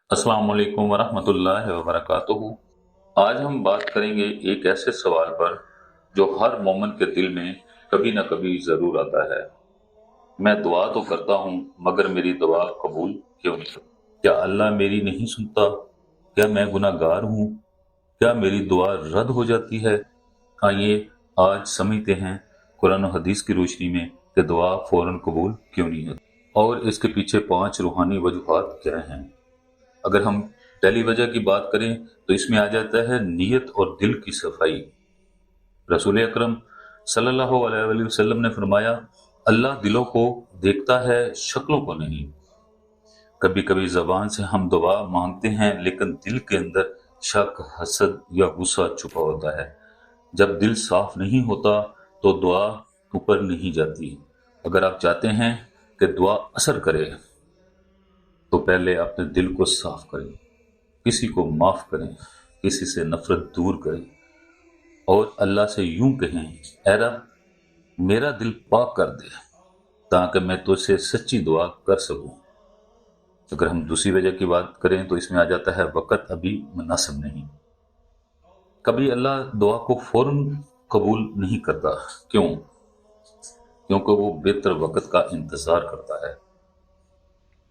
अस्सलाम वालेकुम वरहमतुल्लाहि वबरकातुहू। आज हम बात करेंगे एक ऐसे सवाल पर जो हर मोमिन के दिल में कभी न कभी जरूर आता है। मैं दुआ तो करता हूँ मगर मेरी दुआ कबूल क्यों नहीं होती? क्या अल्लाह मेरी नहीं सुनता? क्या मैं गुनाहगार हूँ? क्या मेरी दुआ रद्द हो जाती है? आइए आज समझते हैं कुरान और हदीस की रोशनी में कि दुआ फौरन कबूल क्यों नहीं होती और इसके पीछे 5 रूहानी वजूहात क्या हैं। अगर हम पहली वजह की बात करें तो इसमें आ जाता है नीयत और दिल की सफाई। रसूल अकरम सल्लल्लाहु अलैहि वसल्लम ने फरमाया, अल्लाह दिलों को देखता है, शक्लों को नहीं। कभी कभी जबान से हम दुआ मांगते हैं लेकिन दिल के अंदर शक, हसद या गुस्सा छुपा होता है। जब दिल साफ नहीं होता तो दुआ ऊपर नहीं जाती। अगर आप चाहते हैं कि दुआ असर करे तो पहले अपने दिल को साफ करें, किसी को माफ करें, किसी से नफरत दूर करें और अल्लाह से यूं कहें, ऐ रब मेरा दिल पाक कर दे ताकि मैं तुझसे सच्ची दुआ कर सकूं। अगर हम दूसरी वजह की बात करें तो इसमें आ जाता है वक़्त अभी मुनासिब नहीं। कभी अल्लाह दुआ को फौरन कबूल नहीं करता। क्यों? क्योंकि वो बेहतर वक़्त का इंतजार करता है।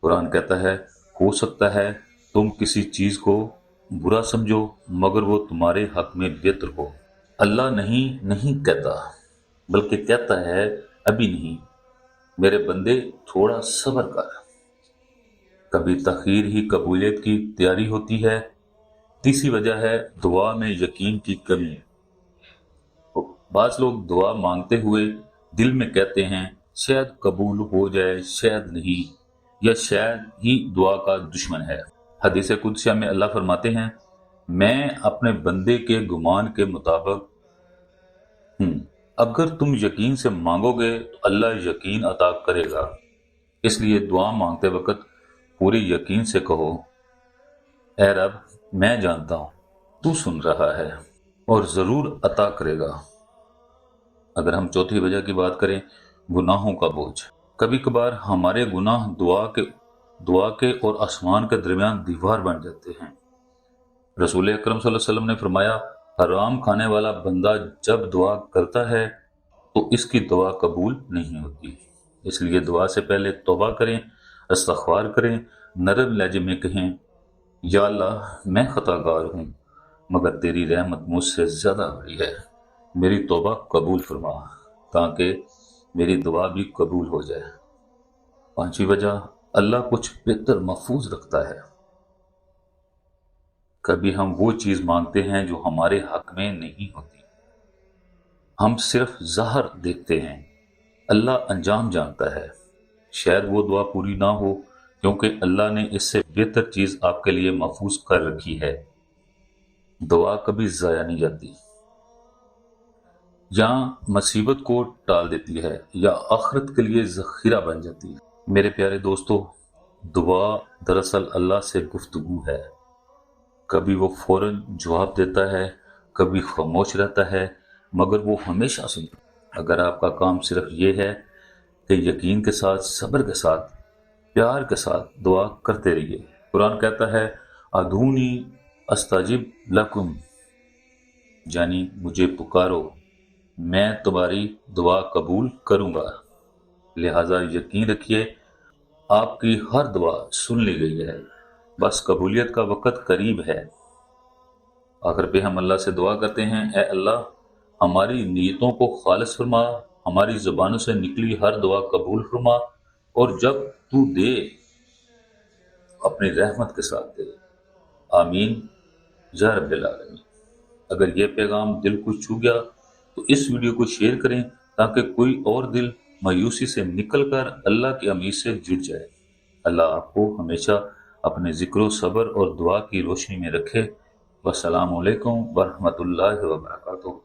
कुरान कहता है, हो सकता है तुम किसी चीज को बुरा समझो मगर वो तुम्हारे हक में बेहतर हो। अल्लाह नहीं नहीं कहता बल्कि कहता है, अभी नहीं, मेरे बंदे थोड़ा सब्र कर। कभी तखीर ही कबूलियत की तैयारी होती है। तीसरी वजह है दुआ में यकीन की कमी। बाज लोग दुआ मांगते हुए दिल में कहते हैं, शायद कबूल हो जाए, शायद नहीं, या शायद ही दुआ का दुश्मन है। हदीस कुदसिया में अल्लाह फरमाते हैं, मैं अपने बंदे के गुमान के मुताबिक हूँ। अगर तुम यकीन से मांगोगे तो अल्लाह यकीन अता करेगा। इसलिए दुआ मांगते वक्त पूरे यकीन से कहो, ऐ रब मैं जानता हूँ तू सुन रहा है और जरूर अता करेगा। अगर हम चौथी वजह की बात करें, गुनाहों का बोझ। कभी कभार हमारे गुनाह दुआ के और आसमान के दरमियान दीवार बन जाते हैं। रसूल अकरम सल्लल्लाहु अलैहि वसल्लम ने फरमाया, हराम खाने वाला बंदा जब दुआ करता है तो इसकी दुआ कबूल नहीं होती। इसलिए दुआ से पहले तौबा करें, इस्तग़फ़ार करें, नरम लहजे में कहें, या अल्लाह मैं खताकार हूँ मगर तेरी रहमत मुझसे ज्यादा बड़ी है, मेरी तौबा कबूल फरमा ताकि मेरी दुआ भी कबूल हो जाए। पांचवी वजह, अल्लाह कुछ बेहतर महफूज रखता है। कभी हम वो चीज मांगते हैं जो हमारे हक में नहीं होती। हम सिर्फ ज़ाहिर देखते हैं, अल्लाह अंजाम जानता है। शायद वो दुआ पूरी ना हो क्योंकि अल्लाह ने इससे बेहतर चीज आपके लिए महफूज कर रखी है। दुआ कभी जाया नहीं जाती, या मुसीबत को टाल देती है या आखिरत के लिए जखीरा बन जाती है। मेरे प्यारे दोस्तों, दुआ दरअसल अल्लाह से गुफ्तगू है। कभी वो फौरन जवाब देता है, कभी खामोश रहता है, मगर वो हमेशा सुनता है। अगर आपका काम सिर्फ ये है कि यकीन के साथ, सब्र के साथ, प्यार के साथ दुआ करते रहिए। कुरान कहता है, अदूनी अस्ताजिब लकुम, यानी मुझे पुकारो, मैं तुम्हारी दुआ कबूल करूंगा। लिहाजा यकीन रखिए, आपकी हर दुआ सुन ली गई है, बस कबूलियत का वक्त करीब है। आखिर पे हम अल्लाह से दुआ करते हैं, ऐ अल्लाह हमारी नीयतों को खालिस फरमा, हमारी जुबानों से निकली हर दुआ कबूल फरमा और जब तू दे अपनी रहमत के साथ दे। आमीन या रब्बिल आलमीन। अगर ये पैगाम दिल को छू गया तो इस वीडियो को शेयर करें ताकि कोई और दिल मायूसी से निकलकर अल्लाह की उम्मीद से जुड़ जाए। अल्लाह आपको हमेशा अपने जिक्र, सब्र और दुआ की रोशनी में रखे। वस्सलामु अलैकुम वरहमतुल्लाहि वबरकातुहू।